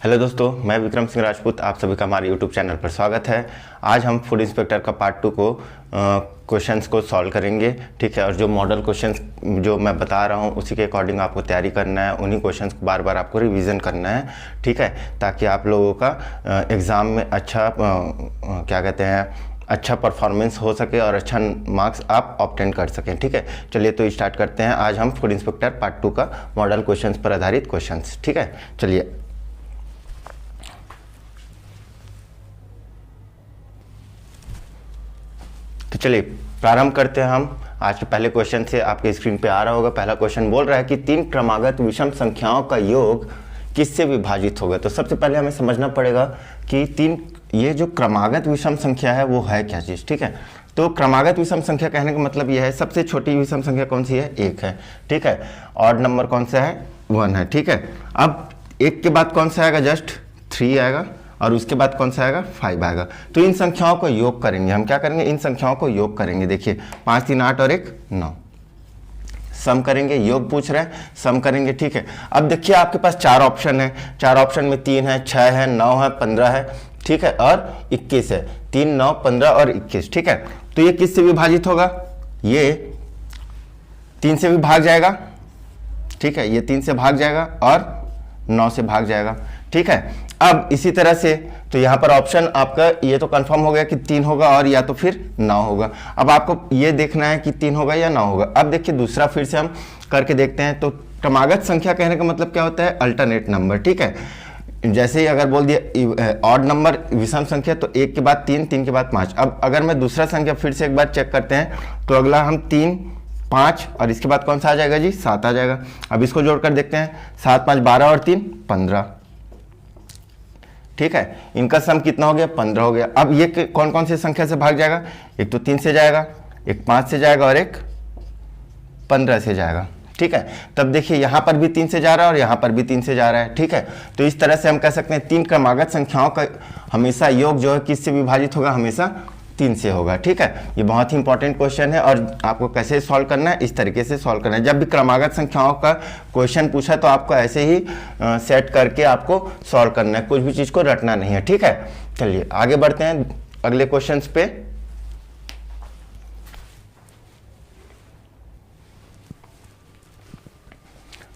Hello दोस्तों, मैं विक्रम सिंह राजपूत, आप सभी का हमारे यूट्यूब चैनल पर स्वागत है। आज हम फूड इंस्पेक्टर का पार्ट 2 को क्वेश्चंस को सॉल्व करेंगे, ठीक है। और जो मॉडल क्वेश्चंस जो मैं बता रहा हूँ उसी के अकॉर्डिंग आपको तैयारी करना है, उन्हीं क्वेश्चंस को बार बार आपको रिवीजन करना है, ठीक है, ताकि आप लोगों का एग्ज़ाम में अच्छा अच्छा परफॉर्मेंस हो सके और अच्छा मार्क्स आप ऑब्टेन कर सकें, ठीक है। चलिए तो स्टार्ट करते हैं। आज हम फूड इंस्पेक्टर पार्ट 2 का मॉडल क्वेश्चंस पर आधारित क्वेश्चंस, ठीक है। चलिए तो चलिए प्रारंभ करते हैं हम आज के पहले क्वेश्चन से। आपके स्क्रीन पे आ रहा होगा। पहला क्वेश्चन बोल रहा है कि 3 क्रमागत विषम संख्याओं का योग किससे विभाजित होगा। तो सबसे पहले हमें समझना पड़ेगा कि ये जो क्रमागत विषम संख्या है वो है क्या चीज़, ठीक है। तो क्रमागत विषम संख्या कहने का मतलब यह है सबसे छोटी विषम संख्या कौन सी है, 1 है, ठीक है। ऑड नंबर कौन सा है, 1 है, ठीक है। अब 1 के बाद कौन सा आएगा, जस्ट 3 आएगा, और उसके बाद कौन सा आएगा, 5 आएगा। तो इन संख्याओं को योग करेंगे हम। क्या करेंगे, इन संख्याओं को योग करेंगे। देखिए 5 3 8 और 1 9, सम करेंगे, योग पूछ रहे हैं, सम करेंगे, ठीक है। अब देखिए आपके पास 4 ऑप्शन है। 4 ऑप्शन में 3 है, 6 है, 9 है, 15 है, ठीक है, और 21 है। 3 9 15 और 21, ठीक है। तो ये किससे विभाजित होगा, ये 3 से भी भाग जाएगा, ठीक है, ये 3 से भाग जाएगा और 9 से भाग जाएगा, ठीक है। अब इसी तरह से तो यहाँ पर ऑप्शन आपका ये तो कंफर्म हो गया कि 3 होगा और या तो फिर 9 होगा। अब आपको ये देखना है कि 3 होगा या 9 होगा। अब देखिए दूसरा फिर से हम करके देखते हैं। तो क्रमागत संख्या कहने का मतलब क्या होता है, अल्टरनेट नंबर, ठीक है। जैसे ही अगर बोल दिया ऑड नंबर विषम संख्या तो 1 के बाद 3, 3 के बाद 5। अब अगर मैं दूसरा संख्या फिर से एक बार चेक करते हैं तो अगला हम 3 5 और इसके बाद कौन सा आ जाएगा जी, 7 आ जाएगा। अब इसको जोड़कर देखते हैं, 7 5 12 और 3 15, ठीक है। इनका सम कितना हो गया, 15 हो गया। अब ये कौन कौन सी संख्या से भाग जाएगा, एक तो 3 से जाएगा, एक 5 से जाएगा और एक 15 से जाएगा, ठीक है। तब देखिए यहाँ पर भी 3 से जा रहा है और यहाँ पर भी 3 से जा रहा है, ठीक है। तो इस तरह से हम कह सकते हैं 3 क्रमागत संख्याओं का हमेशा योग जो है किससे विभाजित होगा, हमेशा 3 से होगा, ठीक है। ये बहुत ही इंपॉर्टेंट क्वेश्चन है और आपको कैसे सॉल्व करना है, इस तरीके से सॉल्व करना है। जब भी क्रमागत संख्याओं का क्वेश्चन पूछा तो आपको ऐसे ही सेट करके आपको सॉल्व करना है, कुछ भी चीज़ को रटना नहीं है, ठीक है। चलिए आगे बढ़ते हैं अगले क्वेश्चन पे।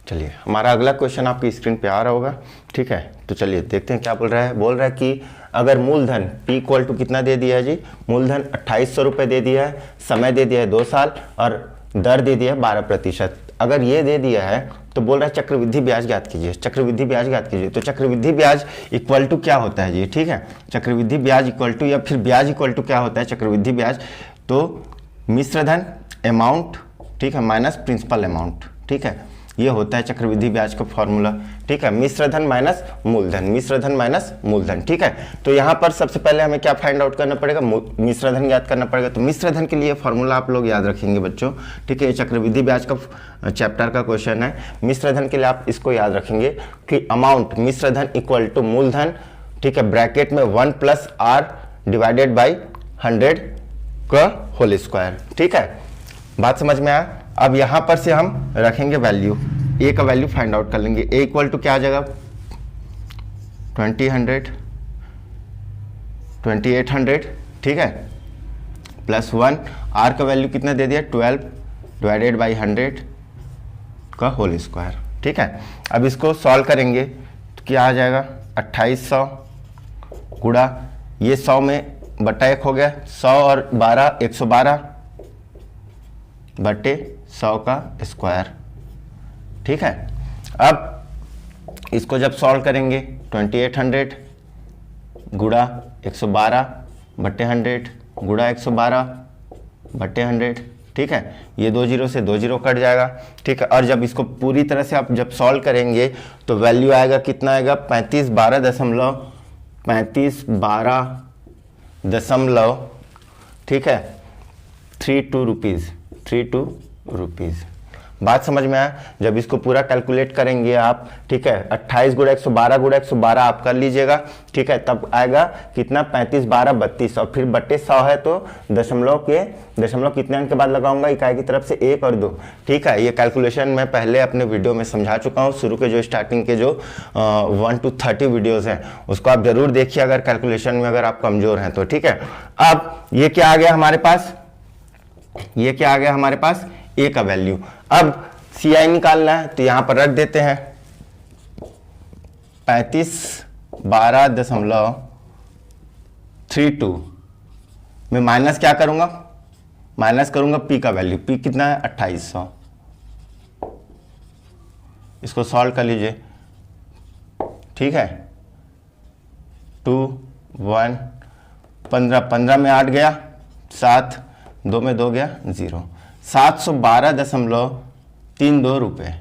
चलिए हमारा अगला क्वेश्चन आपकी स्क्रीन पे आ रहा होगा, ठीक है। तो चलिए देखते हैं क्या बोल रहा है। बोल रहा है कि अगर मूलधन P इक्वल टू कितना दे दिया है जी, मूलधन 2800 रुपये दे दिया है, समय दे दिया है 2 साल और दर दे दिया है 12%। अगर ये दे दिया है तो बोल रहा है चक्रवृद्धि ब्याज ज्ञात कीजिए, चक्रवृद्धि ब्याज ज्ञात कीजिए। तो चक्रवृद्धि ब्याज इक्वल टू क्या होता है जी, ठीक है। चक्रवृद्धि ब्याज इक्वल टू या फिर ब्याज इक्वल टू क्या होता है, चक्रवृद्धि ब्याज तो मिश्रधन अमाउंट, ठीक है, माइनस प्रिंसिपल अमाउंट, ठीक है। ये होता है चक्रवृद्धि ब्याज का फॉर्मूला, ठीक है। मिश्रधन माइनस मूलधन, मिश्रधन माइनस मूलधन, ठीक है। तो यहाँ पर सबसे पहले हमें क्या फाइंड आउट करना पड़ेगा, मिश्रधन ज्ञात करना पड़ेगा। तो मिश्रधन के लिए फॉर्मूला आप लोग याद रखेंगे बच्चों, ठीक है। ये चक्रवृद्धि ब्याज का चैप्टर का क्वेश्चन है। मिश्रधन के लिए आप इसको याद रखेंगे कि अमाउंट मिश्रधन इक्वल टू मूलधन, ठीक है, ब्रैकेट में 1 + R डिवाइडेड बाई 100 का होल स्क्वायर, ठीक है। बात समझ में आया। अब यहाँ पर से हम रखेंगे वैल्यू, ए का वैल्यू फाइंड आउट कर लेंगे। ए इक्वल टू क्या आ जाएगा, 2000 2800, ठीक है, +1। आर का वैल्यू कितना दे दिया, 12 डिवाइडेड बाई 100 का होल स्क्वायर, ठीक है। अब इसको सॉल्व करेंगे तो क्या आ जाएगा, 2800 गुणा ये 100 में बटा 1 हो गया, 100 और 12 112 बटे 100 का स्क्वायर, ठीक है। अब इसको जब सॉल्व करेंगे 2800 गुणा 112 बटे 100 गुणा 112 बटे 100, ठीक है। ये 2 0 से 2 0 कट जाएगा, ठीक है। और जब इसको पूरी तरह से आप जब सॉल्व करेंगे तो वैल्यू आएगा कितना आएगा, 3512 ठीक है, 32 रुपीज़। बात समझ में आया। जब इसको पूरा कैलकुलेट करेंगे आप, ठीक है, 28 गुणा 112 गुणा 112 आप कर लीजिएगा, ठीक है, तब आएगा कितना 35 12 32 और फिर बट्टे 100 है तो दशमलव कितने अंक के बाद लगाऊंगा, इकाई की तरफ से 1 और 2, ठीक है। ये कैलकुलेशन मैं पहले अपने वीडियो में समझा चुका हूँ, शुरू के जो स्टार्टिंग के जो 1 to 30 वीडियोज़ हैं उसको आप जरूर देखिए अगर कैलकुलेशन में अगर आप कमज़ोर हैं तो, ठीक है। अब ये क्या आ गया हमारे पास, ये क्या आ गया हमारे पास, ए का वैल्यू। अब सी आई निकालना है तो यहां पर रख देते हैं 3512.32 मैं माइनस क्या करूंगा, माइनस करूंगा पी का वैल्यू, पी कितना है 2800, इसको सॉल्व कर लीजिए, ठीक है। 2 1 15 में 8 गया 7, 2 में 2 गया 0, 712.32 रुपये,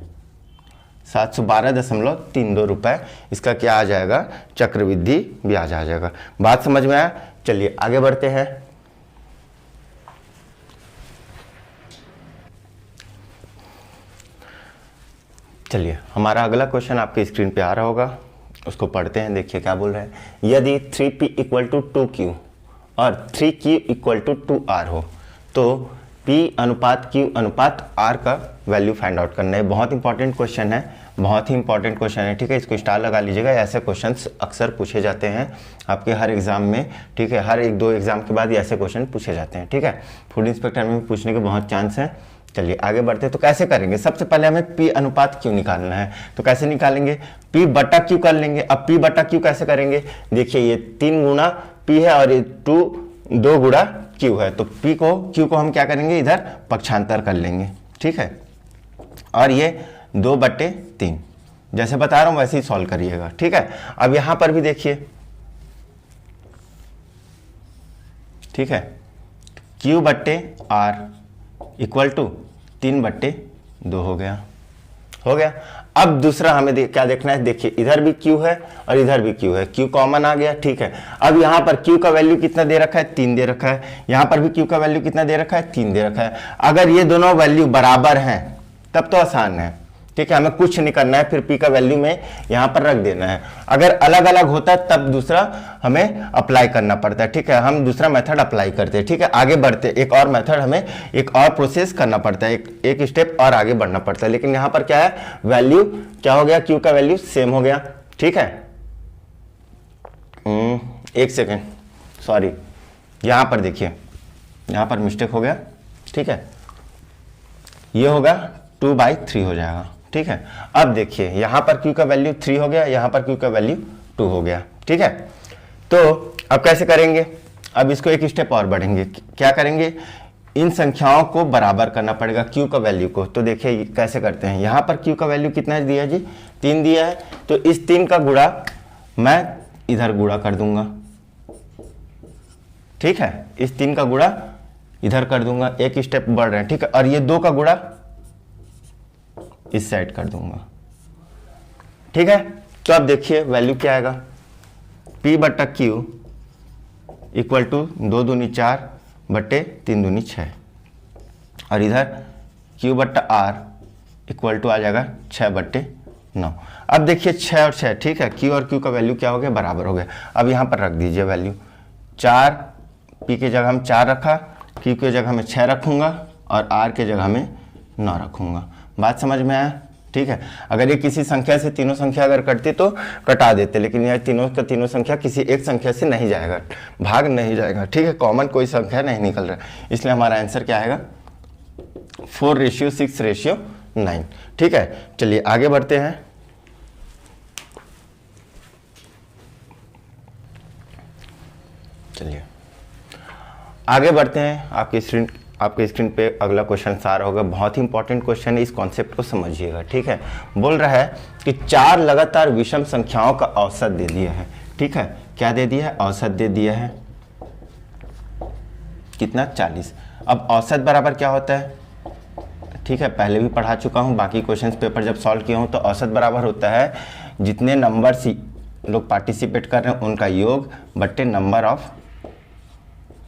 712.32 रुपये इसका क्या आ जाएगा, चक्रवृद्धि ब्याज आ जाएगा। बात समझ में आया। चलिए आगे बढ़ते हैं। चलिए हमारा अगला क्वेश्चन आपके स्क्रीन पे आ रहा होगा, उसको पढ़ते हैं। देखिए क्या बोल रहे हैं, यदि 3p = 2q और 3q = 2r हो तो p अनुपात q अनुपात r का वैल्यू फाइंड आउट करना है। बहुत इंपॉर्टेंट क्वेश्चन है, बहुत ही इंपॉर्टेंट क्वेश्चन है, ठीक है। इसको स्टार लगा लीजिएगा, ऐसे क्वेश्चंस अक्सर पूछे जाते हैं आपके हर एग्जाम में, ठीक है। हर 1-2 एग्जाम के बाद ऐसे क्वेश्चन पूछे जाते हैं, ठीक है। फूड इंस्पेक्टर में भी पूछने के बहुत चांस हैं। चलिए आगे बढ़ते हैं। तो कैसे करेंगे, सबसे पहले हमें p अनुपात q निकालना है, तो कैसे निकालेंगे, p बटा q कर लेंगे। अब p बटा q कैसे करेंगे, देखिए ये 3 गुना p है और ये 2 गुणा q है, तो q को हम क्या करेंगे, इधर पक्षांतर कर लेंगे, ठीक है। और ये 2/3 जैसे बता रहा हूं वैसे ही सॉल्व करिएगा, ठीक है। अब यहां पर भी देखिए, ठीक है, q/r = 3/2 हो गया। अब दूसरा हमें क्या देखना है, देखिए इधर भी q है और इधर भी q है, q कॉमन आ गया, ठीक है। अब यहाँ पर q का वैल्यू कितना दे रखा है, 3 दे रखा है, यहाँ पर भी q का वैल्यू कितना दे रखा है, 3 दे रखा है। अगर ये दोनों वैल्यू बराबर हैं तब तो आसान है, ठीक है, हमें कुछ नहीं करना है, फिर p का वैल्यू में यहाँ पर रख देना है। अगर अलग अलग होता है तब दूसरा हमें अप्लाई करना पड़ता है, ठीक है, हम दूसरा मेथड अप्लाई करते हैं, ठीक है। आगे बढ़ते एक और मेथड, हमें एक और प्रोसेस करना पड़ता है, एक स्टेप और आगे बढ़ना पड़ता है। लेकिन यहाँ पर क्या है, वैल्यू क्या हो गया, q का वैल्यू सेम हो गया, ठीक है। 1 सेकेंड, सॉरी, यहाँ पर देखिए, यहाँ पर मिस्टेक हो गया, ठीक है, ये होगा 2/3 हो जाएगा, ठीक है। अब देखिए यहाँ पर q का वैल्यू 3 हो गया, यहाँ पर q का वैल्यू 2 हो गया, ठीक है। तो अब कैसे करेंगे, अब इसको एक स्टेप और बढ़ेंगे, क्या करेंगे, इन संख्याओं को बराबर करना पड़ेगा q का वैल्यू को। तो देखिए कैसे करते हैं, यहाँ पर q का वैल्यू कितना दिया है जी, 3 दिया है, तो इस 3 का गुणा मैं इधर गुणा कर दूंगा, ठीक है, इस 3 का गुणा इधर कर दूंगा, एक स्टेप बढ़ रहे हैं, ठीक है। और ये 2 का गुणा इस साइड कर दूंगा, ठीक है। तो अब देखिए वैल्यू क्या आएगा, p बटा q = 2 दूनी 4 बटे 3 दूनी 6 और इधर q बटा r = आ जाएगा 6/9। अब देखिए 6 और 6, ठीक है, q और q का वैल्यू क्या हो गया, बराबर हो गया। अब यहाँ पर रख दीजिए वैल्यू 4, p की जगह हम 4 रखा, q की जगह में 6 रखूंगा और r की जगह में 9 रखूंगा। बात समझ में आया, ठीक है। अगर ये किसी संख्या से तीनों संख्या अगर कटती तो कटा देते, लेकिन यह तीनों का तीनों संख्या किसी एक संख्या से नहीं जाएगा, भाग नहीं जाएगा, ठीक है, कॉमन कोई संख्या नहीं निकल रहा, इसलिए हमारा आंसर क्या आएगा, 4:6:9, ठीक है। चलिए आगे बढ़ते हैं। चलिए आगे बढ़ते हैं। आपके स्क्रीन पे अगला क्वेश्चन आ रहा होगा, बहुत ही इंपॉर्टेंट क्वेश्चन है, इस कॉन्सेप्ट को समझिएगा, ठीक है। बोल रहा है कि 4 लगातार विषम संख्याओं का औसत दे दिया है, ठीक है, क्या दे दिया है, औसत दे दिया है, कितना 40। अब औसत बराबर क्या होता है, ठीक है, पहले भी पढ़ा चुका हूँ, बाकी क्वेश्चंस पेपर जब सॉल्व किया हूँ तो औसत बराबर होता है जितने नंबर लोग पार्टिसिपेट कर रहे हैं उनका योग बट्टे नंबर ऑफ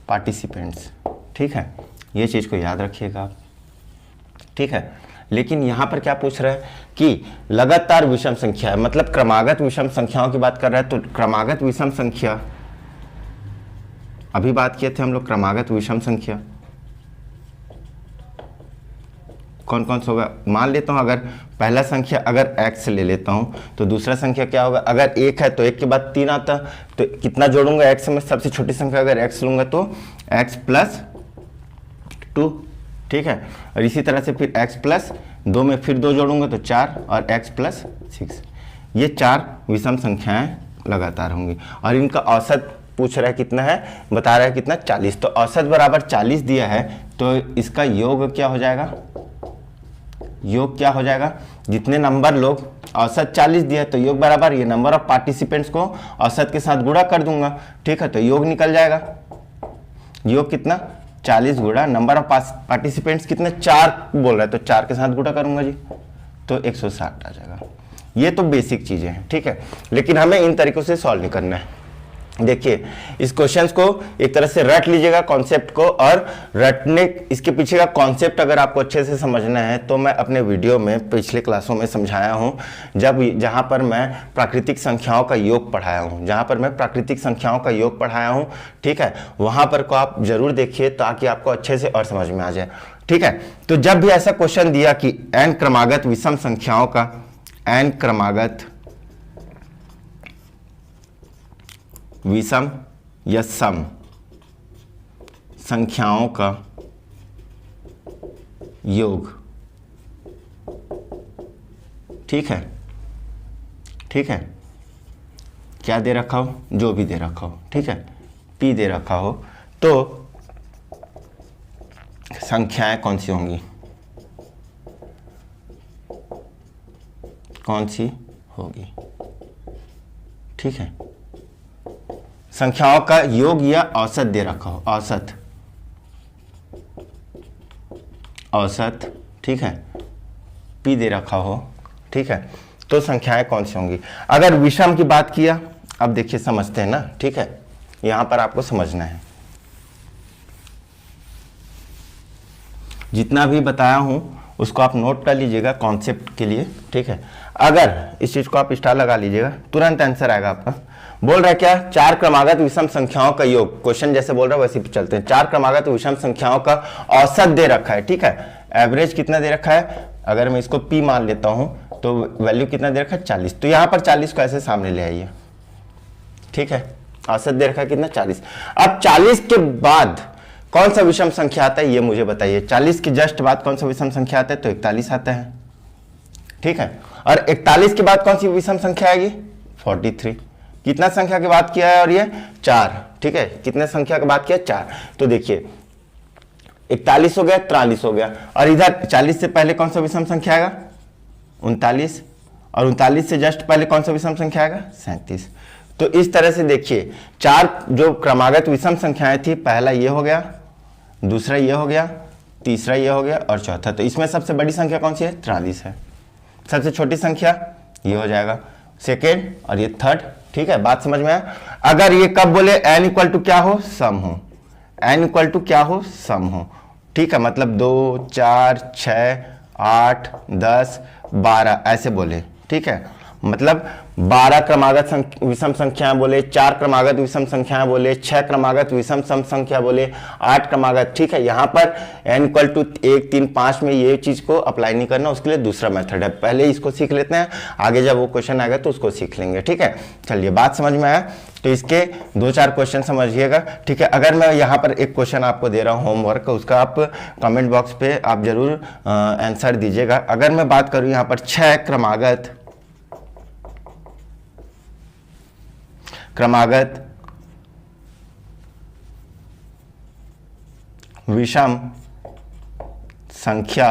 पार्टिसिपेंट्स, ठीक है, ये चीज़ को याद रखिएगा आप, ठीक है। लेकिन यहाँ पर क्या पूछ रहा है कि लगातार विषम संख्या है, मतलब क्रमागत विषम संख्याओं की बात कर रहा है। तो क्रमागत विषम संख्या, अभी बात किए थे हम लोग क्रमागत विषम संख्या, कौन कौन सा होगा। मान लेता हूँ अगर पहला संख्या अगर x ले लेता हूँ तो दूसरा संख्या क्या होगा, अगर 1 है तो 1 के बाद 3 आता, तो कितना जोड़ूंगा x में, सबसे छोटी संख्या अगर x लूंगा तो x प्लस 2, ठीक है। और इसी तरह से फिर x प्लस 2 में फिर 2 जोड़ूंगा तो 4 और x प्लस 6। ये 4 विषम संख्याएं लगातार होंगी और इनका औसत पूछ रहा है कितना है, बता रहा है कितना 40। तो औसत बराबर 40 दिया है तो इसका योग क्या हो जाएगा, योग क्या हो जाएगा, जितने नंबर लोग, औसत 40 दिया है तो योग बराबर ये नंबर ऑफ पार्टिसिपेंट्स को औसत के साथ गुणा कर दूंगा, ठीक है। तो योग निकल जाएगा, योग कितना 40 गुणा नंबर ऑफ पार्टिसिपेंट्स कितने 4 बोल रहा है तो 4 के साथ गुणा करूंगा जी तो 160 आ जाएगा। ये तो बेसिक चीजें हैं, ठीक है, लेकिन हमें इन तरीकों से सॉल्व नहीं करना है। देखिए इस क्वेश्चंस को एक तरह से रट लीजिएगा कॉन्सेप्ट को, और रटने इसके पीछे का कॉन्सेप्ट अगर आपको अच्छे से समझना है तो मैं अपने वीडियो में पिछले क्लासों में समझाया हूं, जहां पर मैं प्राकृतिक संख्याओं का योग पढ़ाया हूं, ठीक है, वहां पर को आप जरूर देखिए ताकि आपको अच्छे से और समझ में आ जाए, ठीक है। तो जब भी ऐसा क्वेश्चन दिया कि n क्रमागत विषम संख्याओं का, n क्रमागत विषम या सम संख्याओं का योग, ठीक है, ठीक है, क्या दे रखा हो, जो भी दे रखा हो, ठीक है, p दे रखा हो, तो संख्याएं कौन सी होंगी, कौन सी होगी, ठीक है। संख्याओं का योग या औसत दे रखा हो, औसत, ठीक है, p दे रखा हो, ठीक है, तो संख्याएं कौन सी होंगी। अगर विषम की बात किया, अब देखिए समझते हैं ना, ठीक है, यहां पर आपको समझना है, जितना भी बताया हूं उसको आप नोट कर लीजिएगा कॉन्सेप्ट के लिए, ठीक है। अगर इस चीज को आप स्टार लगा लीजिएगा, तुरंत आंसर आएगा आपका। बोल रहा है क्या, 4 क्रमागत विषम संख्याओं का योग, क्वेश्चन जैसे बोल रहा है वैसे चलते हैं। 4 क्रमागत विषम संख्याओं का औसत दे रखा है, ठीक है, एवरेज कितना दे रखा है, अगर मैं इसको p मान लेता हूं तो वैल्यू कितना दे रखा है 40, तो यहां पर 40 को ऐसे सामने ले आइए, ठीक है, औसत दे रखा है कितना 40। अब 40 के बाद कौन सा विषम संख्या आता है ये मुझे बताइए, 40 के जस्ट बाद कौन सा विषम संख्या आता है, तो 41 आता है, ठीक है। और 41 के बाद कौन सी विषम संख्या आएगी 43, कितना संख्या की बात किया है, और ये 4, ठीक है, कितने संख्या की बात किया 4, तो देखिए 41 हो गया, 43 हो गया, और इधर 40 से पहले कौन सा विषम संख्या आएगा 39, और 39 से जस्ट पहले कौन सा विषम संख्या आएगा 37। तो इस तरह से देखिए 4 जो क्रमागत विषम संख्याएं थी, पहला ये हो गया, दूसरा ये हो गया, तीसरा ये हो गया और चौथा। तो इसमें सबसे बड़ी संख्या कौन सी है 43 है, सबसे छोटी संख्या ये हो जाएगा सेकेंड, और ये थर्ड, ठीक है, बात समझ में आया। अगर ये कब बोले n इक्वल टू क्या हो, सम हो, n इक्वल टू क्या हो, सम हो, ठीक है, मतलब 2 4 6 8 10 12 ऐसे बोले, ठीक है, मतलब 12 क्रमागत विषम संख्याएं बोले, 4 क्रमागत विषम संख्याएं बोले, 6 क्रमागत विषम सम संख्या बोले, 8 क्रमागत, ठीक है। यहाँ पर n इक्वल टू 1 3 5 में ये चीज को अप्लाई नहीं करना, उसके लिए दूसरा मेथड है, पहले इसको सीख लेते हैं, आगे जब वो क्वेश्चन आएगा तो उसको सीख लेंगे, ठीक है। चलिए बात समझ में आया, तो इसके 2-4 क्वेश्चन समझिएगा, ठीक है। अगर मैं यहाँ पर एक क्वेश्चन आपको दे रहा हूँ होमवर्क, उसका आप कमेंट बॉक्स पे आप जरूर आंसर दीजिएगा। अगर मैं बात करूँ यहाँ पर 6 क्रमागत विषम संख्या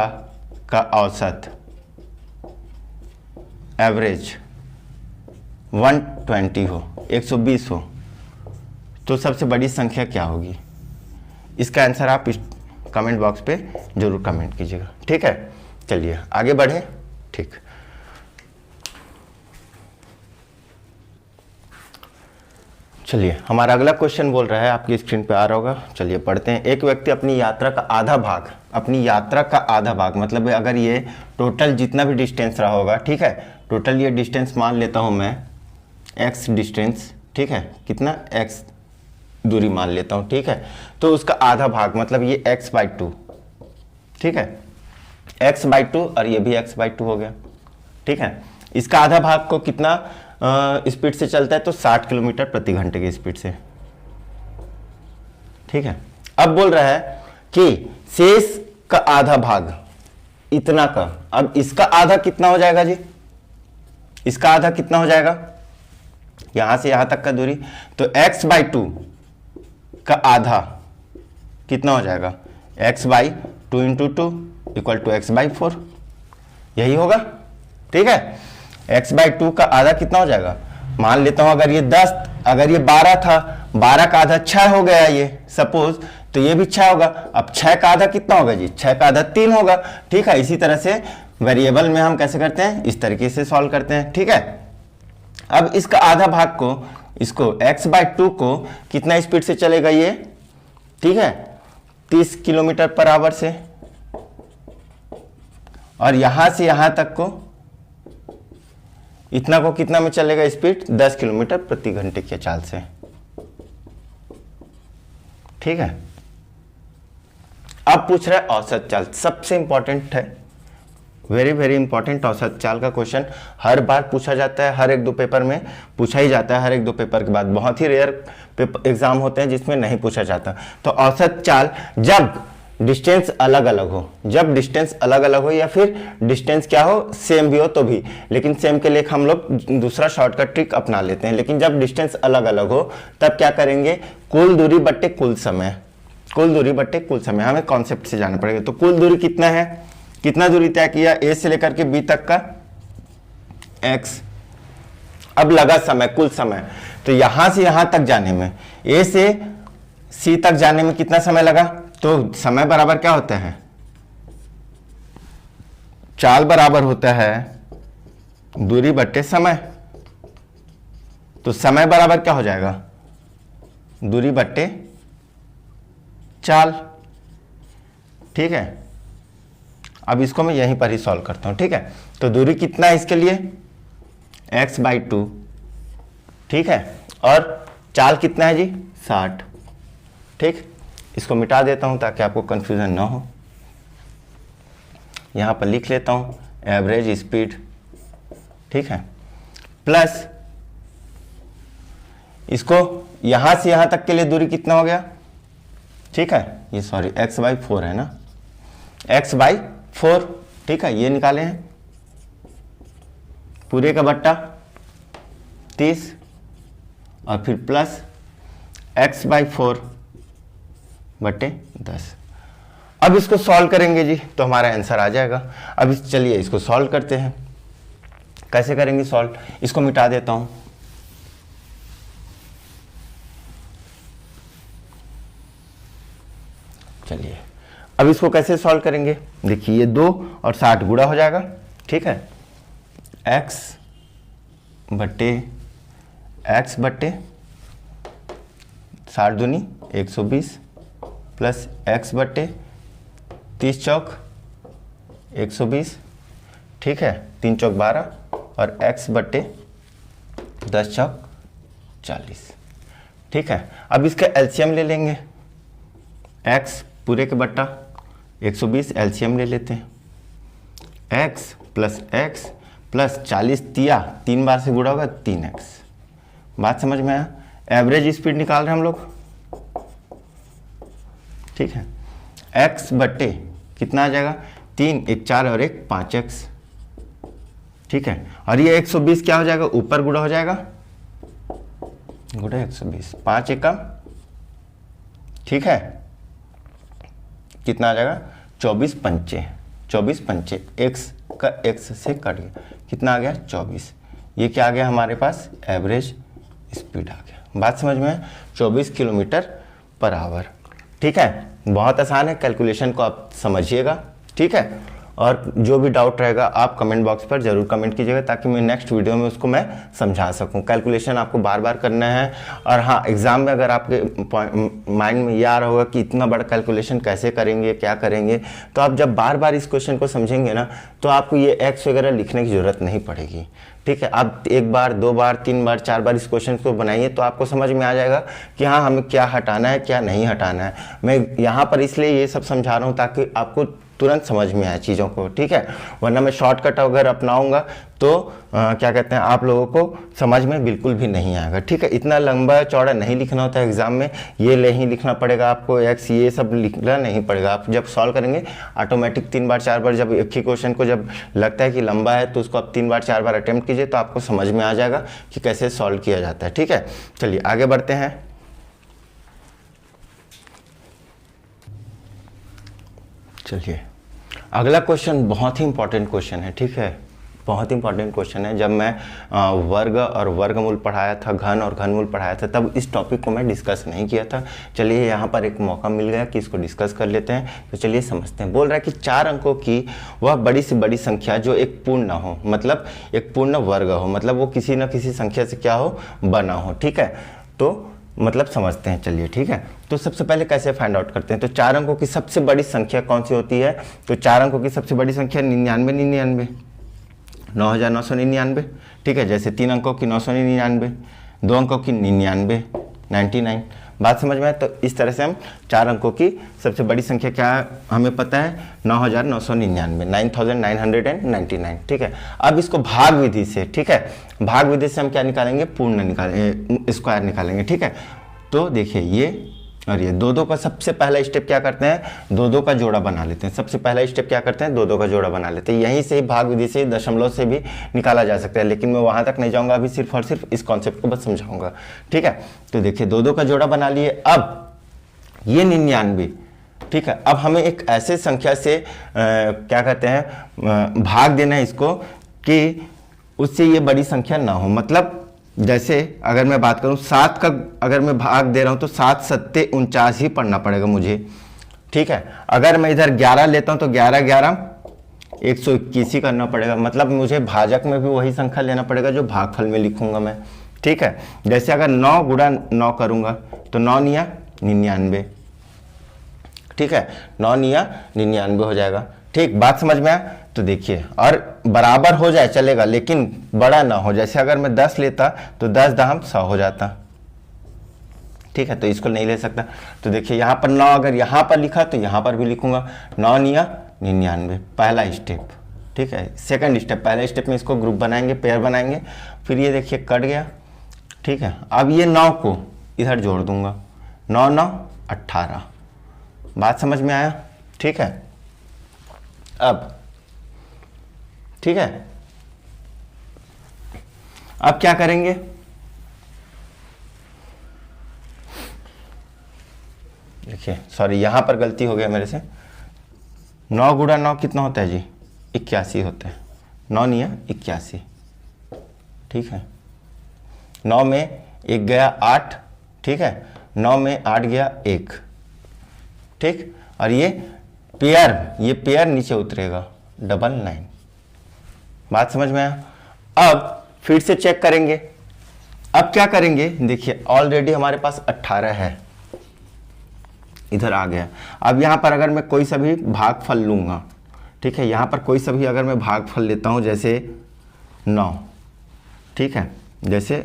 का औसत एवरेज 120 हो, 120 हो, तो सबसे बड़ी संख्या क्या होगी, इसका आंसर आप कमेंट बॉक्स पे जरूर कमेंट कीजिएगा, ठीक है। चलिए आगे बढ़े, ठीक। चलिए हमारा अगला क्वेश्चन बोल रहा है, आपकी स्क्रीन पे आ रहा होगा, चलिए पढ़ते हैं। एक व्यक्ति अपनी यात्रा का आधा भाग अपनी यात्रा का आधा भाग, मतलब अगर ये टोटल जितना भी डिस्टेंस रहा होगा, ठीक है, टोटल ये डिस्टेंस मान लेता हूँ मैं x डिस्टेंस, ठीक है, कितना x दूरी मान लेता हूँ, ठीक है, तो उसका आधा भाग मतलब ये x/2, ठीक है, x/2 और ये भी x/2 हो गया, ठीक है। इसका आधा भाग को कितना स्पीड से चलता है, तो 60 किलोमीटर प्रति घंटे की स्पीड से, ठीक है। अब बोल रहा है कि शेष का आधा भाग इतना का, अब इसका आधा कितना हो जाएगा जी, इसका आधा कितना हो जाएगा, यहां से यहां तक का दूरी, तो x/2 का आधा कितना हो जाएगा, x/2 × 2 = x/4, यही होगा, ठीक है। x/2 का आधा कितना हो जाएगा, मान लेता हूं अगर ये 10, अगर ये 12 था, 12 का आधा 6 हो गया ये सपोज, तो ये भी 6 होगा। अब 6 का आधा कितना होगा जी, 6 का आधा 3 होगा, ठीक है। इसी तरह से वेरिएबल में हम कैसे करते हैं, इस तरीके से सॉल्व करते हैं, ठीक है। अब इसका आधा भाग को, इसको x/2 को कितना स्पीड से चलेगा ये, ठीक है, 30 किलोमीटर पर आवर से, और यहां से यहां तक को इतना को कितना में चलेगा स्पीड, 10 किलोमीटर प्रति घंटे की चाल से, ठीक है। अब पूछ रहा है औसत चाल, सबसे इंपॉर्टेंट है, वेरी वेरी इंपॉर्टेंट। औसत चाल का क्वेश्चन हर बार पूछा जाता है, हर 1-2 पेपर में पूछा ही जाता है, हर 1-2 पेपर के बाद बहुत ही रेयर एग्जाम होते हैं जिसमें नहीं पूछा जाता। तो औसत चाल जब डिस्टेंस अलग अलग हो, जब डिस्टेंस अलग अलग हो या फिर डिस्टेंस क्या हो, सेम भी हो तो भी, लेकिन सेम के लिए हम लोग दूसरा शॉर्टकट ट्रिक अपना लेते हैं, लेकिन जब डिस्टेंस अलग अलग हो तब क्या करेंगे, कुल दूरी बट्टे कुल समय, कुल दूरी बट्टे कुल समय, हमें कॉन्सेप्ट से जाना पड़ेगा। तो कुल दूरी कितना है, कितना दूरी तय किया, ए से लेकर के बी तक का x, अब लगा समय, कुल समय, तो यहां से यहां तक जाने में, ए से सी तक जाने में कितना समय लगा, तो समय बराबर क्या होता है, चाल बराबर होता है दूरी बट्टे समय, तो समय बराबर क्या हो जाएगा, दूरी बट्टे चाल, ठीक है। अब इसको मैं यहीं पर ही सॉल्व करता हूं, ठीक है। तो दूरी कितना है इसके लिए, x/2, ठीक है, और चाल कितना है जी, 60, ठीक। इसको मिटा देता हूं ताकि आपको कंफ्यूजन ना हो, यहां पर लिख लेता हूं एवरेज स्पीड, ठीक है, प्लस इसको यहां से यहां तक के लिए दूरी कितना हो गया, ठीक है, ये सॉरी x/4 है ना, x/4, ठीक है, ये निकाले हैं, पूरे का बट्टा 30 और फिर प्लस x/4 बट्टे 10। अब इसको सॉल्व करेंगे जी तो हमारा आंसर आ जाएगा। अब चलिए इसको सॉल्व करते हैं, कैसे करेंगे सॉल्व, इसको मिटा देता हूं, चलिए अब इसको कैसे सॉल्व करेंगे, देखिए ये 2 और 60 गुणा हो जाएगा, ठीक है, x बट्टे 60 दूनी 120 प्लस x बट्टे 30 चौक 120, ठीक है, 3 चौक 12 और x बट्टे 10 चौक 40, ठीक है। अब इसका एलसीएम ले लेंगे, x पूरे के बट्टा 120 एलसीएम ले लेते हैं, x प्लस 40 तिया 3 बार से गुणा होगा 3x, बात समझ में आया। एवरेज स्पीड निकाल रहे हैं हम लोग, ठीक है, x बट्टे कितना आ जाएगा, 3 1 4 और 1 5x, ठीक है, और ये 120 क्या हो जाएगा, ऊपर गुणा हो जाएगा, गुणा 120, 5 एकम, ठीक है, कितना आ जाएगा, 24 पंचे, x का x से कट गया, कितना आ गया 24, ये क्या आ गया हमारे पास, एवरेज स्पीड आ गया। बात समझ में, 24 किलोमीटर पर आवर, ठीक है, बहुत आसान है, कैलकुलेशन को आप समझिएगा, ठीक है। और जो भी डाउट रहेगा आप कमेंट बॉक्स पर जरूर कमेंट कीजिएगा, ताकि मैं नेक्स्ट वीडियो में उसको मैं समझा सकूं। कैलकुलेशन आपको बार बार करना है, और हाँ, एग्जाम में अगर आपके माइंड में ये आ रहा होगा कि इतना बड़ा कैलकुलेशन कैसे करेंगे, क्या करेंगे, तो आप जब बार बार इस क्वेश्चन को समझेंगे ना, तो आपको ये एक्स वगैरह लिखने की जरूरत नहीं पड़ेगी। ठीक है, आप एक बार, दो बार, तीन बार, चार बार इस क्वेश्चन को बनाइए, तो आपको समझ में आ जाएगा कि हाँ, हमें क्या हटाना है, क्या नहीं हटाना है। मैं यहाँ पर इसलिए ये सब समझा रहा हूँ ताकि आपको तुरंत समझ में आए चीज़ों को। ठीक है, वरना मैं शॉर्टकट अगर अपनाऊंगा तो क्या कहते हैं, आप लोगों को समझ में बिल्कुल भी नहीं आएगा। ठीक है, इतना लंबा चौड़ा नहीं लिखना होता है एग्जाम में, ये नहीं लिखना पड़ेगा आपको, एक्स ये सब लिखना नहीं पड़ेगा। आप जब सॉल्व करेंगे ऑटोमेटिक 3 बार 4 बार, जब एक ही क्वेश्चन को जब लगता है कि लंबा है तो उसको आप 3 बार 4 बार अटेम्प्ट कीजिए, तो आपको समझ में आ जाएगा कि कैसे सॉल्व किया जाता है। ठीक है, चलिए आगे बढ़ते हैं। चलिए अगला क्वेश्चन बहुत ही इंपॉर्टेंट क्वेश्चन है। ठीक है, बहुत इंपॉर्टेंट क्वेश्चन है। जब मैं वर्ग और वर्गमूल पढ़ाया था, घन और घनमूल पढ़ाया था, तब इस टॉपिक को मैं डिस्कस नहीं किया था। चलिए यहाँ पर एक मौका मिल गया कि इसको डिस्कस कर लेते हैं, तो चलिए समझते हैं। बोल रहा है कि 4 अंकों की वह बड़ी से बड़ी संख्या जो एक पूर्ण न हो, मतलब एक पूर्ण वर्ग हो, मतलब वो किसी न किसी संख्या से क्या हो, बना हो। ठीक है, तो मतलब समझते हैं। चलिए ठीक है, तो सबसे पहले कैसे फाइंड आउट करते हैं। तो 4 अंकों की सबसे बड़ी संख्या कौन सी होती है। तो 4 अंकों की सबसे बड़ी संख्या 99, 9999। ठीक है, जैसे 3 अंकों की 999, 2 अंकों की 99, 99। बात समझ में आए। तो इस तरह से हम 4 अंकों की सबसे बड़ी संख्या क्या हमें पता है, 9999, 9999। ठीक है, अब इसको भाग विधि से, ठीक है, भाग विधि से हम क्या निकालेंगे, पूर्ण निकालेंगे, स्क्वायर निकालेंगे। ठीक है, तो देखिए ये और ये दो का सबसे पहला स्टेप क्या करते हैं, दो का जोड़ा बना लेते हैं। सबसे पहला स्टेप क्या करते हैं, दो का जोड़ा बना लेते हैं। यहीं से ही भाग विधि से दशमलव से भी निकाला जा सकता है, लेकिन मैं वहां तक नहीं जाऊंगा, अभी सिर्फ और सिर्फ इस कॉन्सेप्ट को बस समझाऊंगा। ठीक है, तो देखिए दो का जोड़ा बना लिए। अब ये 99, ठीक है, अब हमें एक ऐसे संख्या से क्या कहते हैं, भाग देना है इसको कि उससे ये बड़ी संख्या ना हो। मतलब जैसे अगर मैं बात करूं 7 का अगर मैं भाग दे रहा हूं तो 7 सत्ते 49 ही पढ़ना पड़ेगा मुझे। ठीक है, अगर मैं इधर 11 लेता हूं तो 11 11 121 ही करना पड़ेगा। मतलब मुझे भाजक में भी वही संख्या लेना पड़ेगा जो भागफल में लिखूंगा मैं। ठीक है, जैसे अगर 9 गुणा 9 करूंगा तो 9 निया 99। ठीक है, 9 निया 99 हो जाएगा। ठीक, बात समझ में आया। तो देखिए, और बराबर हो जाए चलेगा, लेकिन बड़ा ना हो। जैसे अगर मैं 10 लेता तो 10 दहम 100 हो जाता। ठीक है, तो इसको नहीं ले सकता। तो देखिए यहाँ पर 9 अगर यहाँ पर लिखा तो यहाँ पर भी लिखूंगा, 9 निया 99, पहला स्टेप। ठीक है, सेकंड स्टेप, पहले स्टेप में इसको ग्रुप बनाएंगे, पेयर बनाएंगे, फिर ये देखिए कट गया। ठीक है, अब ये 9 को इधर जोड़ दूंगा, 9 9 18। बात समझ में आया। ठीक है, अब ठीक है, अब क्या करेंगे, देखिए सॉरी यहां पर गलती हो गया मेरे से। 9 गुणा 9 कितना होता है जी, 81 होता है। 9 निया 81। ठीक है, 9 में 1 गया 8। ठीक है, 9 में 8 गया 1। ठीक, और ये पेयर नीचे उतरेगा, 99। बात समझ में आया। अब फिर से चेक करेंगे। अब क्या करेंगे, देखिए ऑलरेडी हमारे पास 18 है, इधर आ गया। अब यहां पर अगर मैं कोई सा भी भागफल लूंगा, ठीक है, यहां पर कोई सा भी अगर मैं भागफल लेता हूं, जैसे 9, ठीक है, जैसे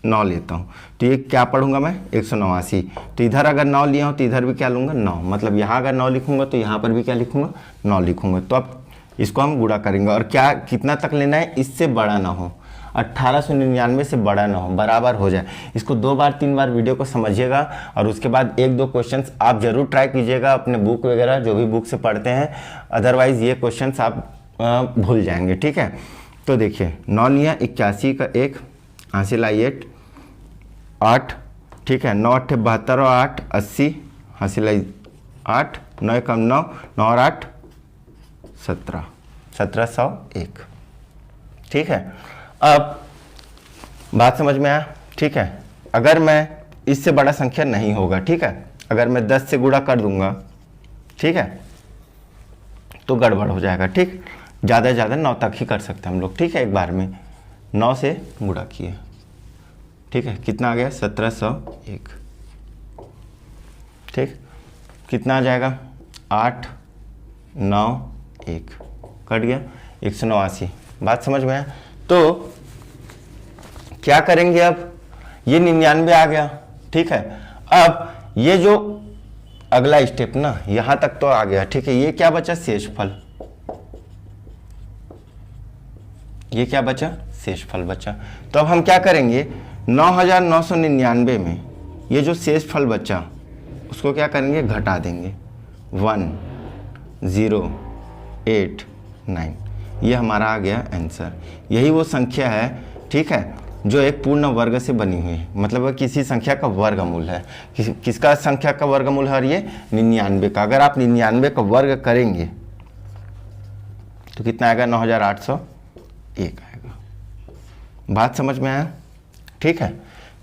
9 लेता हूं तो ये क्या पढ़ूंगा मैं, 189। तो इधर अगर 9 लिया हूं तो इधर भी क्या लूंगा, 9। मतलब यहां अगर 9 लिखूंगा तो यहां पर भी क्या लिखूंगा, 9 लिखूंगा। तो अब इसको हम गुणा करेंगे, और क्या कितना तक लेना है, इससे बड़ा ना हो, 1899 से बड़ा ना हो, बराबर हो जाए। इसको 2 बार 3 बार वीडियो को समझिएगा, और उसके बाद 1-2 क्वेश्चंस आप जरूर ट्राई कीजिएगा अपने बुक वगैरह, जो भी बुक से पढ़ते हैं, अदरवाइज ये क्वेश्चंस आप भूल जाएंगे। ठीक है, तो देखिए 9 निया 81 का 1 हासिल आई 8। ठीक है, 9 8 72 और 8 80 हासिल आई 8, 9 कम 9, 9 और 8 17, 1701। ठीक है, अब बात समझ में आया। ठीक है, अगर मैं इससे बड़ा संख्या नहीं होगा, ठीक है, अगर मैं 10 से गुणा कर दूंगा, ठीक है, तो गड़बड़ हो जाएगा। ठीक, ज़्यादा से ज़्यादा 9 तक ही कर सकते हैं हम लोग। ठीक है, एक बार में 9 से गुणा किए। ठीक है, कितना आ गया 1701। ठीक, कितना आ जाएगा 8 9 1 कट गया 189। बात समझ में आया? तो क्या करेंगे अब, ये 99 आ गया। ठीक है, अब ये जो अगला स्टेप ना यहां तक तो आ गया। ठीक है, ये क्या बचा शेषफल, ये क्या बचा शेषफल बचा। तो अब हम क्या करेंगे 9999 में ये जो शेषफल बचा उसको क्या करेंगे घटा देंगे 1089। ये हमारा आ गया आंसर। यही वो संख्या है, ठीक है, जो एक पूर्ण वर्ग से बनी हुई है, मतलब किसी संख्या का वर्गमूल है। किसका संख्या का वर्गमूल है? और ये 99 का। अगर आप 99 का वर्ग करेंगे तो कितना आएगा 9801 आएगा। बात समझ में आया? ठीक है,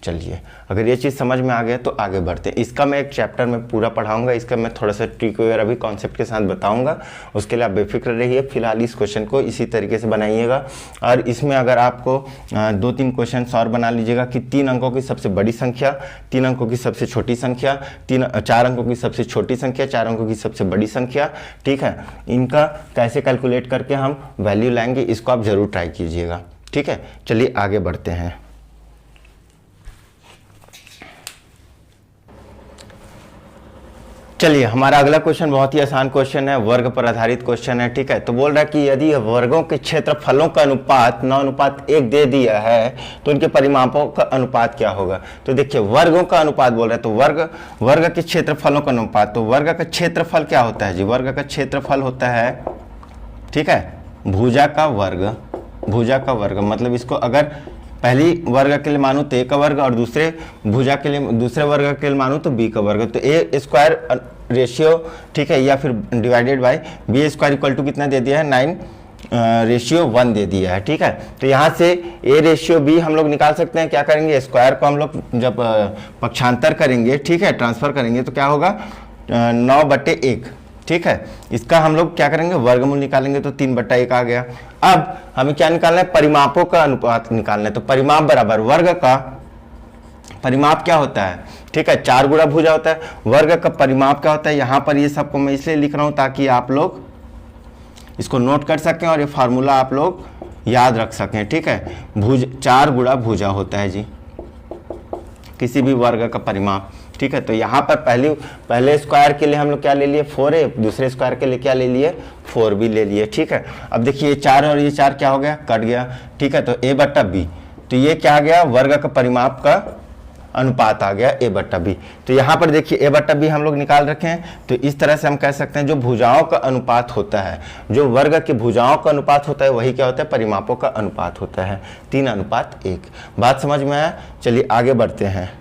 चलिए अगर ये चीज़ समझ में आ गया तो आगे बढ़ते हैं। इसका मैं एक चैप्टर में पूरा पढ़ाऊंगा, इसका मैं थोड़ा सा ट्रिक वगैरह भी कॉन्सेप्ट के साथ बताऊंगा। उसके लिए आप बेफिक्र रहिए। फिलहाल इस क्वेश्चन को इसी तरीके से बनाइएगा और इसमें अगर आपको 2-3 क्वेश्चन और बना लीजिएगा कि 3 अंकों की सबसे बड़ी संख्या, 3 अंकों की सबसे छोटी संख्या, 4 अंकों की सबसे छोटी संख्या, 4 अंकों की सबसे बड़ी संख्या। ठीक है, इनका कैसे कैलकुलेट करके हम वैल्यू लाएंगे, इसको आप जरूर ट्राई कीजिएगा। ठीक है, चलिए आगे बढ़ते हैं। चलिए हमारा अगला क्वेश्चन बहुत ही आसान क्वेश्चन है, वर्ग पर आधारित क्वेश्चन है। ठीक है, तो बोल रहा है कि यदि वर्गों के क्षेत्रफलों का अनुपात 9:1 दे दिया है तो इनके परिमापों का अनुपात क्या होगा। तो देखिए वर्गों का अनुपात बोल रहा है, तो वर्ग के क्षेत्रफलों का अनुपात, तो वर्ग का क्षेत्रफल क्या होता है जी? वर्ग का क्षेत्रफल होता है, ठीक है, भुजा का वर्ग। भुजा का वर्ग मतलब इसको अगर पहली वर्ग के लिए मानूं तो a का वर्ग और दूसरे भुजा के लिए दूसरे वर्ग के लिए मानूं तो b का वर्ग। तो a स्क्वायर रेशियो, ठीक है, या फिर divided by b square equal to कितना दे दिया है 9:1 दे दिया है। ठीक है, तो यहाँ से a रेशियो b हम लोग निकाल सकते हैं। क्या करेंगे, स्क्वायर को हम लोग जब पक्षांतर करेंगे, ठीक है, ट्रांसफर करेंगे तो क्या होगा 9/1। ठीक है, इसका हम लोग क्या करेंगे वर्गमूल निकालेंगे तो 3/1 आ गया। अब हमें क्या निकालना है, परिमापों का अनुपात निकालना है। तो परिमाप बराबर वर्ग का परिमाप क्या होता है, ठीक है, 4 गुणा भुजा होता है। वर्ग का परिमाप क्या होता है, यहाँ पर ये सबको मैं इसलिए लिख रहा हूँ ताकि आप लोग इसको नोट कर सकें और ये फार्मूला आप लोग याद रख सकें। ठीक है, 4 गुणा भुजा होता है जी किसी भी वर्ग का परिमाप। ठीक है, तो यहाँ पर पहले स्क्वायर के लिए हम लोग क्या ले लिए 4a, दूसरे स्क्वायर के लिए क्या ले लिए 4b ले लिए। ठीक है, अब देखिए 4 और ये 4 क्या हो गया, कट गया। ठीक है, तो a/b, तो ये क्या आ गया वर्ग का परिमाप का अनुपात आ गया a/b। तो यहाँ पर देखिए a/b हम लोग निकाल रखे हैं। तो इस तरह से हम कह सकते हैं जो भुजाओं का अनुपात होता है, जो वर्ग की भुजाओं का अनुपात होता है वही क्या होता है परिमापों का अनुपात होता है 3:1। बात समझ में आया? चलिए आगे बढ़ते हैं।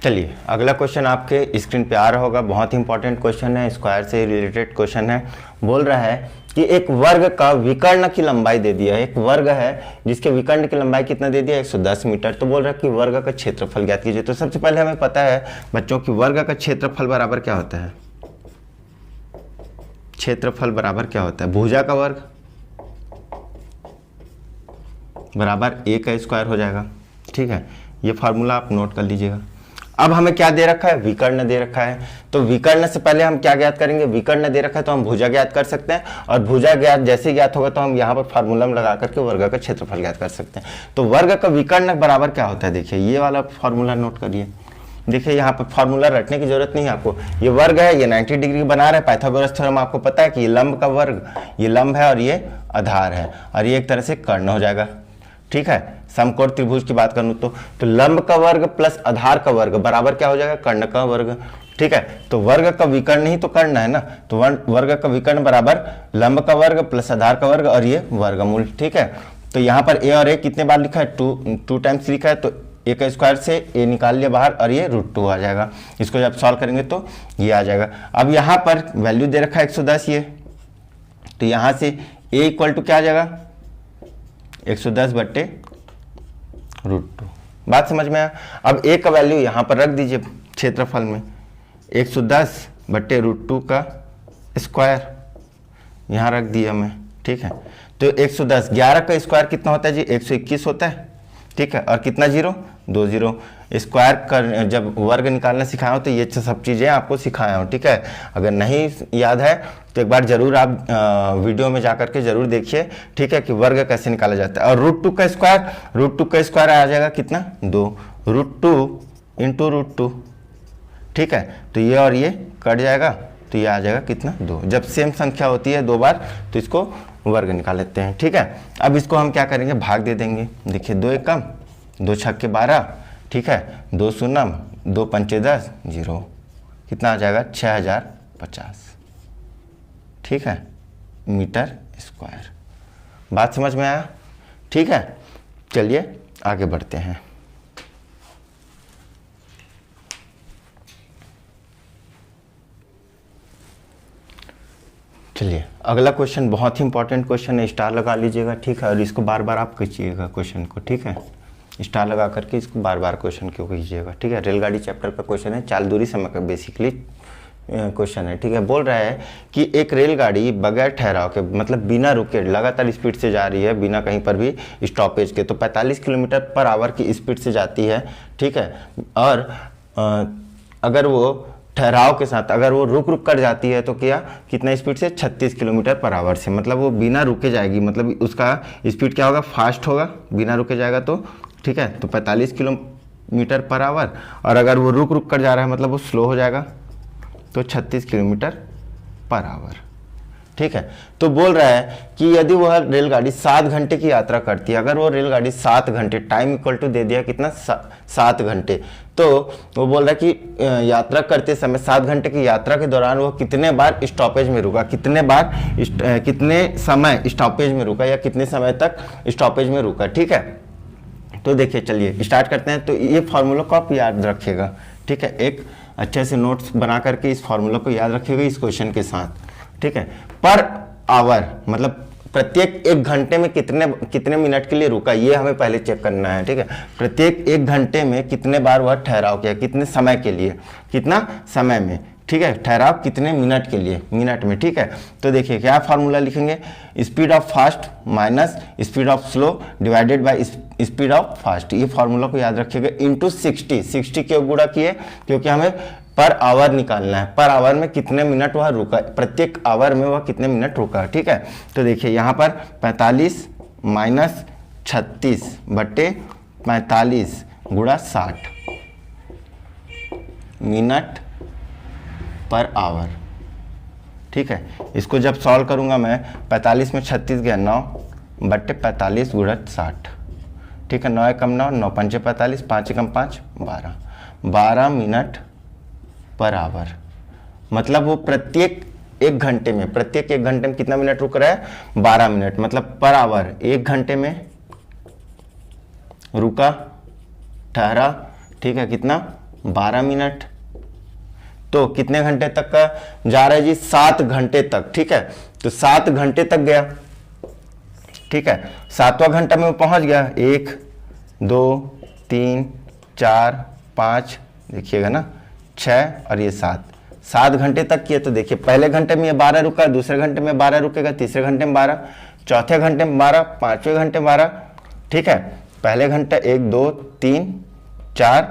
चलिए अगला क्वेश्चन आपके स्क्रीन पे आ रहा होगा, बहुत ही इंपॉर्टेंट क्वेश्चन है, स्क्वायर से रिलेटेड क्वेश्चन है। बोल रहा है कि एक वर्ग का विकर्ण की लंबाई दे दिया है। एक वर्ग है जिसके विकर्ण की लंबाई कितना दे दिया 110 मीटर। तो बोल रहा है कि वर्ग का क्षेत्रफल ज्ञात कीजिए। तो सबसे पहले हमें पता है बच्चों की वर्ग का क्षेत्रफल बराबर क्या होता है, क्षेत्रफल बराबर क्या होता है भुजा का वर्ग बराबर a का स्क्वायर हो जाएगा। ठीक है, ये फार्मूला आप नोट कर लीजिएगा। अब हमें क्या दे रखा है, विकर्ण दे रखा है। तो विकर्ण से पहले हम क्या ज्ञात करेंगे, विकर्ण दे रखा है तो हम भुजा ज्ञात कर सकते हैं, और भुजा ज्ञात जैसे ज्ञात होगा तो हम यहाँ पर फार्मूला में लगा करके वर्ग का क्षेत्रफल ज्ञात कर सकते हैं। तो वर्ग का विकर्ण बराबर क्या होता है, देखिए ये वाला फार्मूला नोट करिए। देखिए यहाँ पर फार्मूला रटने की जरूरत नहीं है आपको। ये वर्ग है, ये 90 डिग्री बना रहा है। पाइथागोरस थ्योरम आपको पता है कि ये लंब का वर्ग, ये लंब है और ये आधार है, और ये एक तरह से कर्ण हो जाएगा। ठीक है, समकोण त्रिभुज की बात करूं तो लंब का वर्ग प्लस आधार का वर्ग बराबर क्या हो जाएगा कर्ण का वर्ग। ठीक है, तो वर्ग का विकर्ण ही तो कर्ण है ना, तो वर्ग का विकर्ण बराबर लंब का वर्ग प्लस आधार का वर्ग और ये वर्गमूल। ठीक है, तो यहाँ पर a और a कितने बार लिखा है 2 टाइम्स लिखा है, तो a का स्क्वायर से a निकाल लिया बाहर और ये √2 आ जाएगा। इसको जब सॉल्व करेंगे तो ये आ जाएगा। अब यहाँ पर वैल्यू दे रखा है 110 ये, तो यहाँ से a इक्वल टू क्या आ जाएगा 110/√2। बात समझ में आया? अब a का वैल्यू यहाँ पर रख दीजिए क्षेत्रफल में 110 बट्टे √2 का स्क्वायर यहाँ रख दिया मैं, ठीक है। तो 110, 11 का स्क्वायर कितना होता है जी? 121 होता है, ठीक है। और कितना जीरो? 2 जीरो। स्क्वायर कर जब वर्ग निकालना सिखाया हो तो ये सब चीज़ें आपको सिखाया हूँ, ठीक है। अगर नहीं याद है तो एक बार जरूर आप वीडियो में जा करके जरूर देखिए, ठीक है, कि वर्ग कैसे निकाला जाता है। और √2 का स्क्वायर, √2 का स्क्वायर आ जाएगा कितना? 2, √2 इंटू √2, ठीक है। तो ये और ये कट जाएगा, तो ये आ जाएगा कितना? 2। जब सेम संख्या होती है 2 बार तो इसको वर्ग निकाल लेते हैं, ठीक है। अब इसको हम क्या करेंगे? भाग दे देंगे। देखिए 2 एकम 2 छक्के 12, ठीक है, 2 शून्यम 2 पंचे 10, 0, कितना आ जाएगा? 6050, ठीक है, मीटर स्क्वायर। बात समझ में आया? ठीक है, चलिए आगे बढ़ते हैं। चलिए अगला क्वेश्चन बहुत ही इंपॉर्टेंट क्वेश्चन है, स्टार लगा लीजिएगा, ठीक है। और इसको बार बार आप कीजिएगा क्वेश्चन को, ठीक है। स्टार लगा करके इसको बार बार क्वेश्चन क्यों कीजिएगा, ठीक है। रेलगाड़ी चैप्टर का क्वेश्चन है, चाल दूरी समय का बेसिकली क्वेश्चन है, ठीक है। बोल रहा है कि एक रेलगाड़ी बगैर ठहराव के, मतलब बिना रुके लगातार स्पीड से जा रही है, बिना कहीं पर भी स्टॉपेज के, तो 45 किलोमीटर पर आवर की स्पीड से जाती है, ठीक है। और अगर वो ठहराव के साथ, अगर वो रुक रुक कर जाती है तो क्या कितना स्पीड से? 36 किलोमीटर पर आवर से, मतलब वो बिना रुके जाएगी, मतलब उसका स्पीड क्या होगा? फास्ट होगा, बिना रुके जाएगा तो, ठीक है। तो 45 किलोमीटर पर आवर, और अगर वो रुक रुक कर जा रहा है मतलब वो स्लो हो जाएगा, तो 36 किलोमीटर पर आवर, ठीक है। तो बोल रहा है कि यदि वह रेलगाड़ी 7 घंटे की यात्रा करती है, अगर वो रेलगाड़ी 7 घंटे, टाइम इक्वल टू दे दिया कितना? 7 घंटे, तो वो बोल रहा है कि यात्रा करते समय 7 घंटे की यात्रा के दौरान वो कितने बार स्टॉपेज में रुका, कितने बार कितने समय स्टॉपेज में रुका, या कितने समय तक स्टॉपेज में रुका, ठीक है। तो देखिए चलिए स्टार्ट करते हैं। तो ये फार्मूला को आप याद रखिएगा, ठीक है। एक अच्छे से नोट्स बना करके इस फार्मूला को याद रखिएगा इस क्वेश्चन के साथ, ठीक है। पर आवर मतलब प्रत्येक 1 घंटे में कितने मिनट के लिए रुका, ये हमें पहले चेक करना है, ठीक है। प्रत्येक 1 घंटे में कितने बार वह ठहराव किया, कितने समय के लिए, कितना समय में, ठीक है। ठहराव कितने मिनट के लिए, मिनट में, ठीक है। तो देखिए क्या फार्मूला लिखेंगे? Speed of fast minus speed of slow divided by speed of fast. ये फार्मूला को याद रखिएगा, इंटू 60 क्यों गुणा किए? क्योंकि हमें पर आवर निकालना है, पर आवर में कितने मिनट वह रुका, प्रत्येक आवर में वह कितने मिनट रुका, ठीक है। तो देखिए यहाँ पर 45 माइनस 36 बट्टे 45 गुणा 60 मिनट पर आवर, ठीक है। इसको जब सॉल्व करूंगा मैं, 45 में 36 गया 9 बट्टे 45 गुणा 60, ठीक है। 9 एकम 9, 9 पंचे 45, 5 एकम 5, 12 मिनट पर आवर। मतलब वो प्रत्येक 1 घंटे में कितना मिनट रुक रहा है? 12 मिनट, मतलब पर आवर 1 घंटे में रुका, ठहरा, ठीक है, कितना? 12 मिनट। तो कितने घंटे तक का जा रहा है जी? 7 घंटे तक, ठीक है। तो 7 घंटे तक गया, ठीक है। 7वां घंटा में वो पहुंच गया, 1 2 3 4 5, देखिएगा ना, 6 और ये 7 घंटे तक किए। तो देखिए पहले घंटे में ये 12 रुका, दूसरे घंटे में 12 रुकेगा, तीसरे घंटे में 12, चौथे घंटे में 12, पांचवें घंटे में 12, ठीक है। पहले घंटा 1 2 3 4,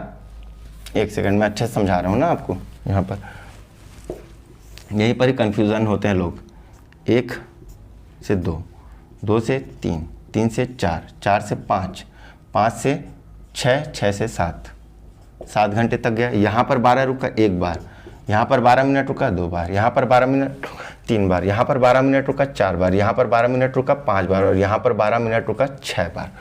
1 सेकंड में अच्छे से समझा रहा हूँ ना आपको, यहाँ पर यहीं पर ही कंफ्यूजन होते हैं लोग। 1 से 2, 2 से 3, 3 से 4, 4 से 5, 5 से 6, 6 से 7 घंटे तक गया। यहाँ पर 12 रुका 1 बार, यहाँ पर 12 मिनट रुका 2 बार, यहाँ पर 12 मिनट 3 बार, यहाँ पर 12 मिनट रुका 4 बार, यहाँ पर 12 मिनट रुका 5 बार, और यहाँ पर 12 मिनट रुका 6 बार।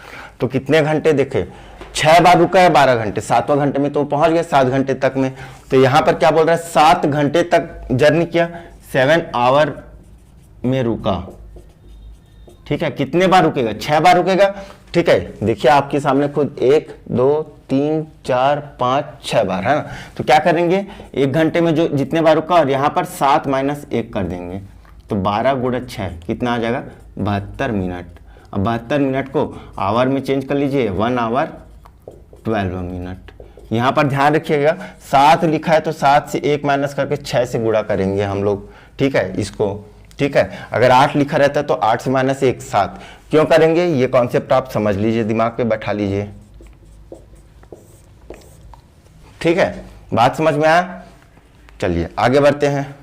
तो कितने घंटे देखे? 6 बार रुका है 12 घंटे। 7वां घंटे में तो पहुंच गया 7 घंटे तक में। तो यहाँ पर क्या बोल रहा है? 7 घंटे तक जर्नी किया, 7 आवर में रुका, ठीक है। कितने बार रुकेगा? 6 बार रुकेगा, ठीक है। देखिए आपके सामने खुद 1 2 3 4 5 6 बार है ना। तो क्या करेंगे? 1 घंटे में जो जितने बार रुका, और यहाँ पर 7 माइनस 1 कर देंगे, तो 12 गुणा 6 कितना आ जाएगा? 72 मिनट। अब 72 मिनट को आवर में चेंज कर लीजिए, 1 आवर 12 मिनट, यहाँ पर ध्यान रखिएगा 7 लिखा है तो 7 से 1 माइनस करके 6 से गुणा करेंगे हम लोग, ठीक है इसको, ठीक है। अगर 8 लिखा रहता है तो 8 से माइनस 1 7, क्यों करेंगे ये कॉन्सेप्ट आप समझ लीजिए, दिमाग पे बैठा लीजिए, ठीक है। बात समझ में आया? चलिए आगे बढ़ते हैं।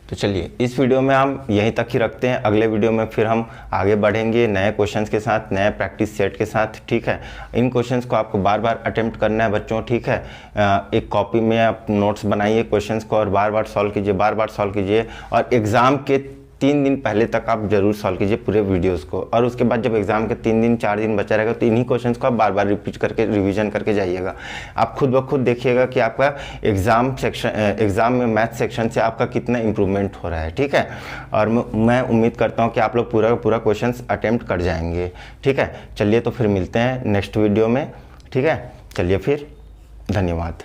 तो चलिए इस वीडियो में हम यहीं तक ही रखते हैं, अगले वीडियो में फिर हम आगे बढ़ेंगे नए क्वेश्चंस के साथ, नए प्रैक्टिस सेट के साथ, ठीक है। इन क्वेश्चंस को आपको बार बार अटेम्प्ट करना है बच्चों, ठीक है। एक कॉपी में आप नोट्स बनाइए क्वेश्चंस को और बार बार सॉल्व कीजिए, बार बार सॉल्व कीजिए, और एग्ज़ाम के 3 दिन पहले तक आप जरूर सॉल्व कीजिए पूरे वीडियोस को, और उसके बाद जब एग्जाम के 3 दिन 4 दिन बचा रहेगा तो इन्हीं क्वेश्चंस को आप बार बार रिपीट करके रिवीजन करके जाइएगा। आप खुद ब खुद देखिएगा कि आपका एग्जाम में मैथ सेक्शन से आपका कितना इंप्रूवमेंट हो रहा है, ठीक है। और मैं उम्मीद करता हूँ कि आप लोग पूरा पूरा क्वेश्चन अटेम्प्ट कर जाएंगे, ठीक है। चलिए तो फिर मिलते हैं नेक्स्ट वीडियो में, ठीक है। चलिए फिर, धन्यवाद।